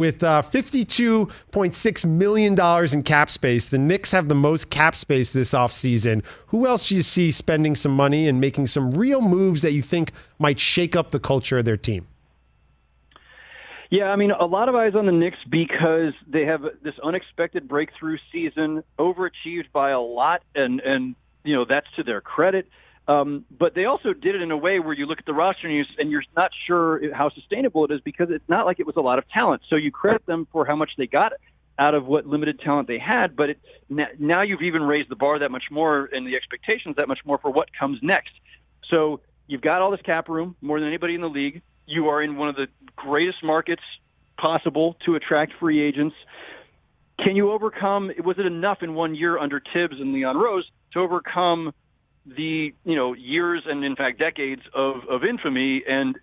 With $52.6 million in cap space, the Knicks have the most cap space this offseason. Who else do you see spending some money and making some real moves that you think might shake up the culture of their team? Yeah, I mean, a lot of eyes on the Knicks because they have this unexpected breakthrough season, overachieved by a lot, and that's to their credit. But they also did it in a way where you look at the roster and you're not sure how sustainable it is because it's not like it was a lot of talent. So you credit them for how much they got out of what limited talent they had, but now you've even raised the bar that much more and the expectations that much more for what comes next. So you've got all this cap room, more than anybody in the league. You are in one of the greatest markets possible to attract free agents. Can you overcome, was it enough in 1 year under Tibbs and Leon Rose to overcome the years and in fact decades of infamy and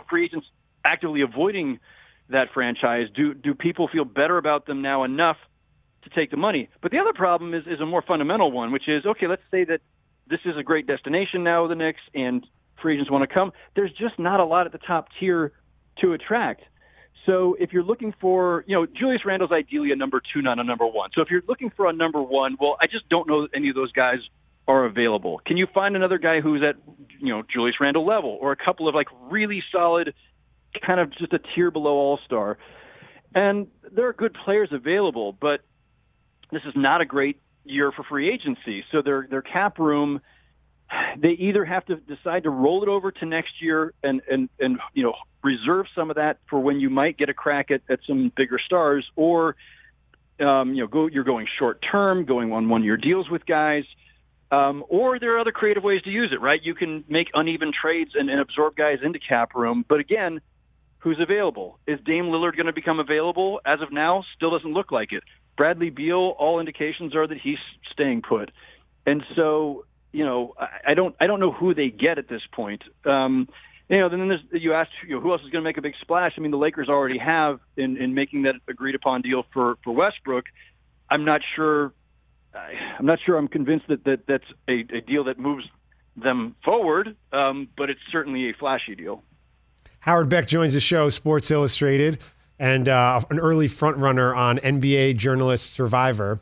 free agents actively avoiding that franchise? Do people feel better about them now enough to take the money? But the other problem is a more fundamental one, which is, okay, let's say that this is a great destination now, the Knicks, and free agents want to come. There's just not a lot at the top tier to attract. So if you're looking for, Julius Randle's ideally a number 2, not a number 1. So if you're looking for a number 1, well, I just don't know that any of those guys are available. Can you find another guy who's at, Julius Randle level, or a couple of really solid, kind of just a tier below all-star? And there are good players available, but this is not a great year for free agency. So their cap room, they either have to decide to roll it over to next year and reserve some of that for when you might get a crack at some bigger stars, or you're going short term, going on 1 year deals with guys. Or there are other creative ways to use it, right? You can make uneven trades and absorb guys into cap room. But again, who's available? Is Dame Lillard going to become available? As of now, still doesn't look like it. Bradley Beal, all indications are that he's staying put. And so, I don't know who they get at this point. Then you asked, who else is going to make a big splash? I mean, the Lakers already have in making that agreed upon deal for Westbrook. I'm not sure I'm convinced that that's a deal that moves them forward, but it's certainly a flashy deal. Howard Beck joins the show, Sports Illustrated, and an early frontrunner on NBA journalist Survivor.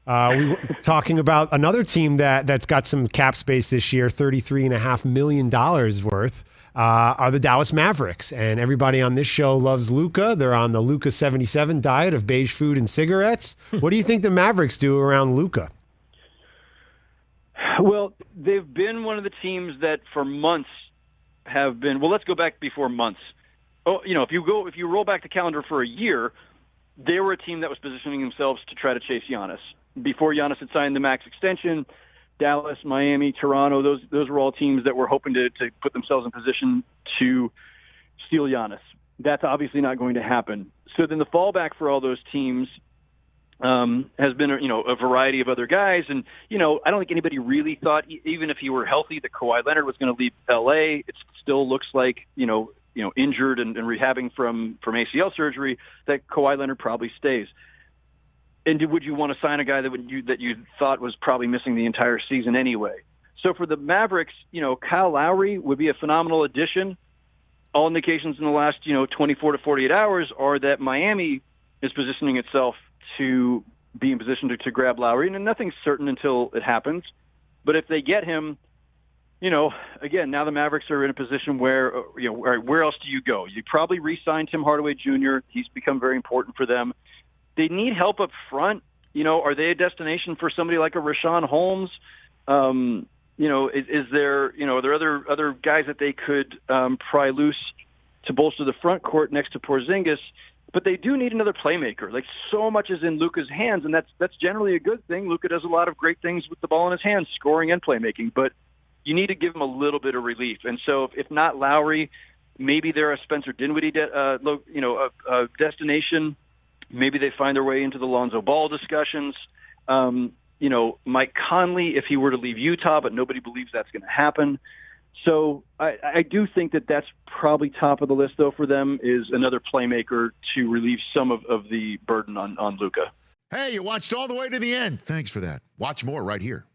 We were talking about another team that's got some cap space this year, $33.5 million worth, are the Dallas Mavericks. And everybody on this show loves Luka. They're on the Luka 77 diet of beige food and cigarettes. What do you think the Mavericks do around Luka? Well, they've been one of the teams that for months have been, well, let's go back before months. Oh, if you roll back the calendar for a year, they were a team that was positioning themselves to try to chase Giannis. Before Giannis had signed the max extension, Dallas, Miami, Toronto, those were all teams that were hoping to put themselves in position to steal Giannis. That's obviously not going to happen. So then the fallback for all those teams has been a variety of other guys. And, I don't think anybody really thought, even if he were healthy, that Kawhi Leonard was going to leave L.A. It still looks like, injured and rehabbing from ACL surgery, that Kawhi Leonard probably stays. And would you want to sign a guy that you thought was probably missing the entire season anyway? So for the Mavericks, Kyle Lowry would be a phenomenal addition. All indications in the last 24 to 48 hours are that Miami is positioning itself to be in position to grab Lowry, and nothing's certain until it happens. But if they get him, again, now the Mavericks are in a position where where else do you go? You probably re-sign Tim Hardaway Jr. He's become very important for them. They need help up front. Are they a destination for somebody like a Rashawn Holmes? Is there, are there other guys that they could pry loose to bolster the front court next to Porzingis? But they do need another playmaker. Like, so much is in Luka's hands, and that's generally a good thing. Luka does a lot of great things with the ball in his hands, scoring and playmaking. But you need to give him a little bit of relief. And so, if not Lowry, maybe they're a Spencer Dinwiddie destination. Maybe they find their way into the Lonzo Ball discussions. Mike Conley, if he were to leave Utah, but nobody believes that's going to happen. So I do think that's probably top of the list, though, for them, is another playmaker to relieve some of the burden on Luka. Hey, you watched all the way to the end. Thanks for that. Watch more right here.